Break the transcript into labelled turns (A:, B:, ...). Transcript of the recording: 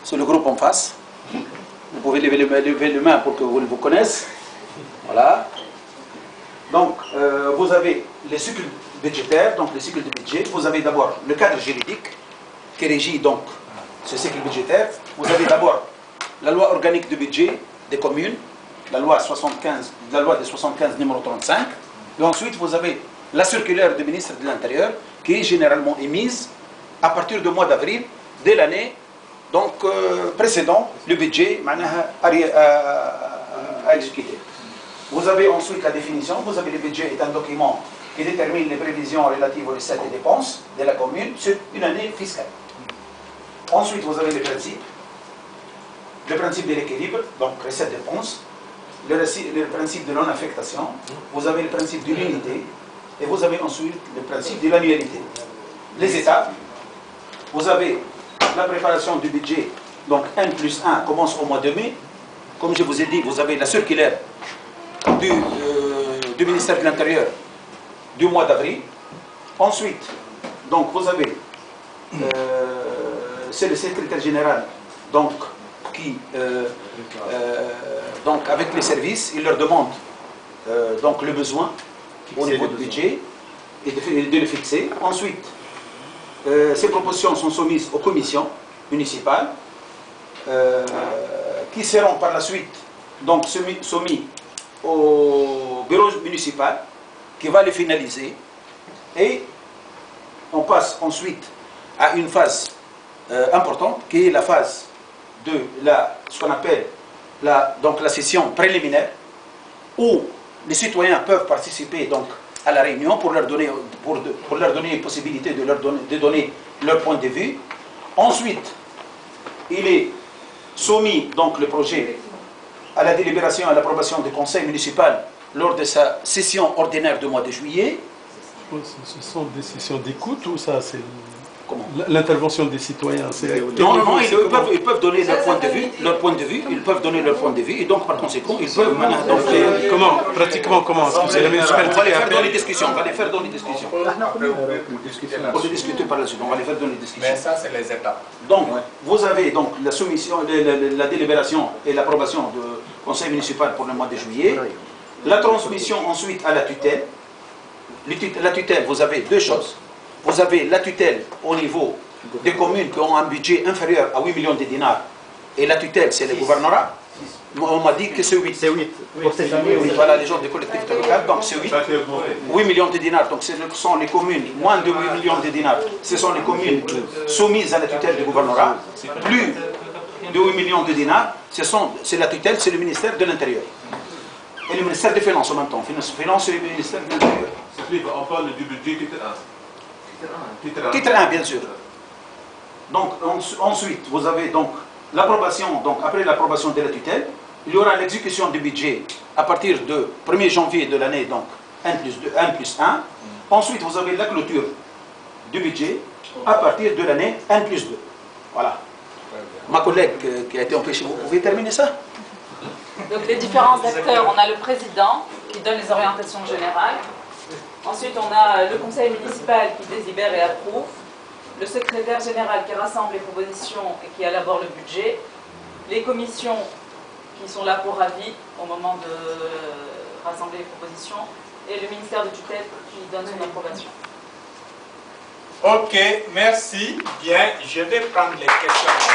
A: c'est le groupe en face. Vous pouvez lever les mains pour que vous vous connaissiez. Voilà. Donc, vous avez les cycles budgétaires, donc les cycles de budget. Vous avez d'abord le cadre juridique qui régit donc ce cycle budgétaire. Vous avez d'abord la loi organique de budget des communes, la loi des 75 numéro 35. Et ensuite, vous avez la circulaire du ministre de l'Intérieur qui est généralement émise à partir du mois d'avril de l'année donc précédant le budget à exécuter. Vous avez ensuite la définition. Vous avez le budget est un document qui détermine les prévisions relatives aux recettes et dépenses de la commune sur une année fiscale. Ensuite, vous avez le principe de l'équilibre, donc recettes-dépenses, le principe de non-affectation, vous avez le principe de l'unité, et vous avez ensuite le principe de l'annualité. Les étapes, vous avez la préparation du budget, donc 1+1 commence au mois de mai. Comme je vous ai dit, vous avez la circulaire du ministère de l'Intérieur du mois d'avril. Ensuite, donc vous avez, c'est le secrétaire général, donc, qui, donc avec les services, il leur demande donc le besoin au niveau du budget et de le fixer. Ensuite, ces propositions sont soumises aux commissions municipales qui seront par la suite donc soumises au bureau municipal qui va les finaliser, et on passe ensuite à une phase importante qui est la phase de ce qu'on appelle la session préliminaire, où les citoyens peuvent participer donc à la réunion pour leur donner une possibilité de donner leur point de vue. Ensuite, il est soumis donc le projet à la délibération et à l'approbation du conseil municipal lors de sa session ordinaire du mois de juillet.
B: Ce sont des sessions d'écoute ou ça c'est
C: L'intervention des citoyens, c'est...
A: Non, ils peuvent donner leur point de vue, ils peuvent donner leur point de vue, et donc par conséquent, ils peuvent maintenant...
C: Comment, pratiquement, comment?
A: On va les faire dans les discussions, Pour les discuter par la suite, on va les faire dans les discussions.
D: Mais ça, c'est les étapes.
A: Donc, vous avez donc la soumission, la délibération et l'approbation du conseil municipal pour le mois de juillet. La transmission ensuite à la tutelle. La tutelle, vous avez deux choses. Vous avez la tutelle au niveau des communes qui ont un budget inférieur à 8 millions de dinars. Et la tutelle, c'est le gouvernorat. On m'a dit que c'est 8.
E: C'est 8. Pour cette année, oui.
A: Voilà, les gens des collectivités locales, donc c'est 8. 8 millions de dinars, donc ce sont les communes, moins de 8 millions de dinars, ce sont les communes soumises à la tutelle du gouvernorat. Plus de 8 millions de dinars, c'est la tutelle, c'est le ministère de l'Intérieur. Et le ministère des Finances en même temps. Finances et le ministère de l'Intérieur.
F: On parle du budget titre 1.
A: Titre 1, bien sûr. Donc, ensuite, vous avez donc l'approbation, donc après l'approbation de la tutelle, il y aura l'exécution du budget à partir du 1er janvier de l'année, donc 1+1. Ensuite, vous avez la clôture du budget à partir de l'année 1+2. Voilà. Ma collègue qui a été empêchée, vous pouvez terminer ça?
G: Donc les différents acteurs, on a le président qui donne les orientations générales. Ensuite, on a le conseil municipal qui délibère et approuve, le secrétaire général qui rassemble les propositions et qui élabore le budget, les commissions qui sont là pour avis au moment de rassembler les propositions, et le ministère de tutelle qui donne son approbation.
D: Ok, merci. Bien, je vais prendre les questions.